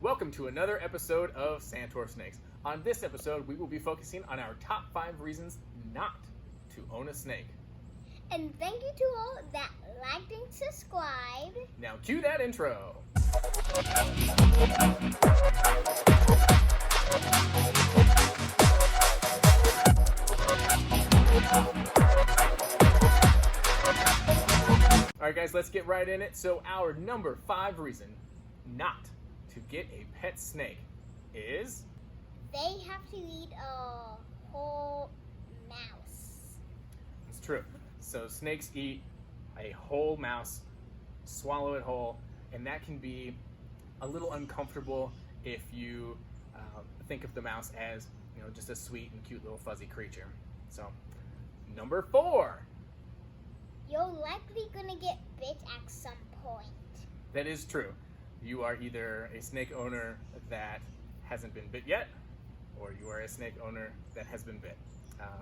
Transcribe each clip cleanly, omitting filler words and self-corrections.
Welcome to another episode of SantorSnakes. On this episode, we will be focusing on our top 5 reasons not to own a snake. And thank you to all that liked and subscribed. Now cue that intro. Alright guys, let's get right in it. So our number 5 reason not to get a pet snake is They have to eat a whole mouse. it's true. So snakes eat a whole mouse, swallow it whole, and that can be a little uncomfortable if you think of the mouse as, just a sweet and cute little fuzzy creature. So, number 4. You're likely gonna get bit at some point. That is true. You are either a snake owner that hasn't been bit yet, or you are a snake owner that has been bit.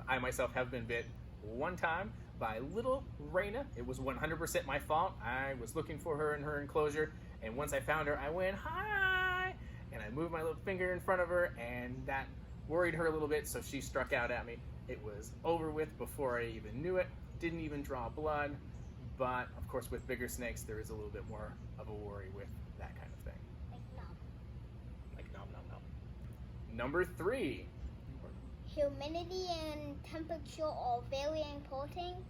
I myself have been bit one time by little Raina. It was 100% my fault. I was looking for her in her enclosure, and once I found her, I went, "Hi!" and I moved my little finger in front of her, and that worried her a little bit, so she struck out at me. It was over with before I even knew it. Didn't even draw blood, but of course with bigger snakes, there is a little bit more of a worry with that kind of thing. Like nom nom nom. Number 3. Humidity and temperature are very important.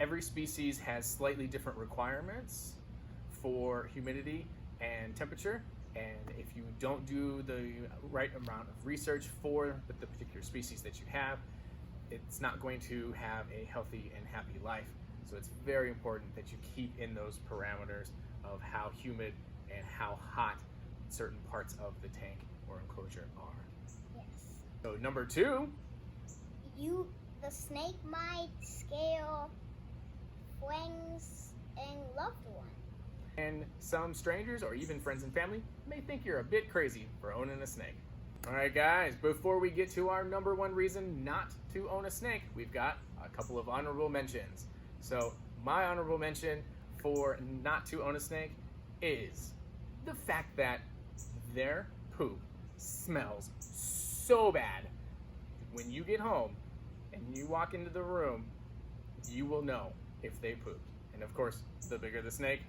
Every species has slightly different requirements for humidity and temperature, and if you don't do the right amount of research for the particular species that you have, it's not going to have a healthy and happy life. So it's very important that you keep in those parameters of how humid and how hot certain parts of the tank or enclosure are. Yes. So number 2, The snake might scare friends and loved ones. and some strangers or even friends and family may think you're a bit crazy for owning a snake. All right, guys, before we get to our number 1 reason not to own a snake, we've got a couple of honorable mentions. So my honorable mention for not to own a snake is the fact that their poop smells so bad. When you get home and you walk into the room, you will know if they pooped. And of course, the bigger the snake,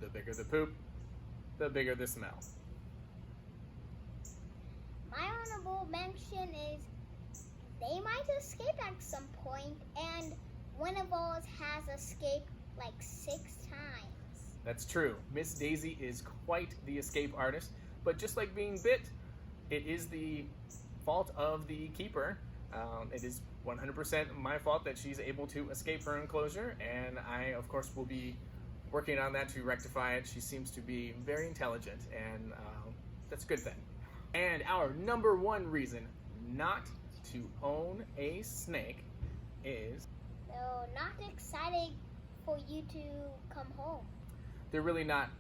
the bigger the poop, the bigger the smell. My honorable mention is they might escape at some point, and one of ours has escaped like 6 times. That's true. Miss Daisy is quite the escape artist, but just like being bit, it is the fault of the keeper. It is 100% my fault that she's able to escape her enclosure, and I, of course, will be working on that to rectify it. She seems to be very intelligent, and that's a good thing. And our number 1 reason not to own a snake is They're not excited for you to come home. they're really not.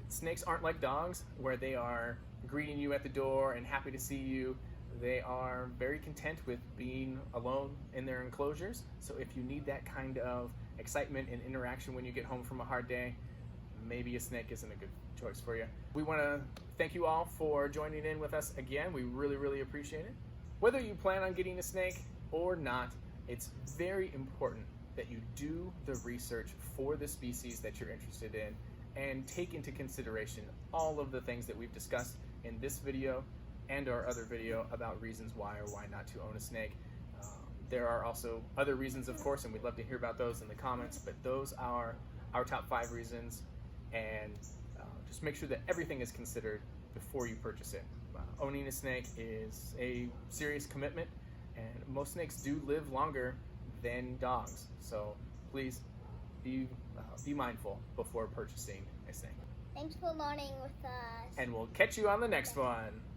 Snakes aren't like dogs where they are greeting you at the door and happy to see you. They are very content with being alone in their enclosures. So if you need that kind of excitement and interaction when you get home from a hard day, maybe a snake isn't a good choice for you. We want to thank you all for joining in with us again. We really, really appreciate it. Whether you plan on getting a snake or not, it's very important that you do the research for the species that you're interested in and take into consideration all of the things that we've discussed in this video and our other video about reasons why or why not to own a snake. There are also other reasons, of course, and we'd love to hear about those in the comments, but those are our top 5 reasons, and just make sure that everything is considered before you purchase it. Owning a snake is a serious commitment, and most snakes do live longer than dogs, so please be mindful before purchasing a snake. Thanks for learning with us. And we'll catch you on the next one.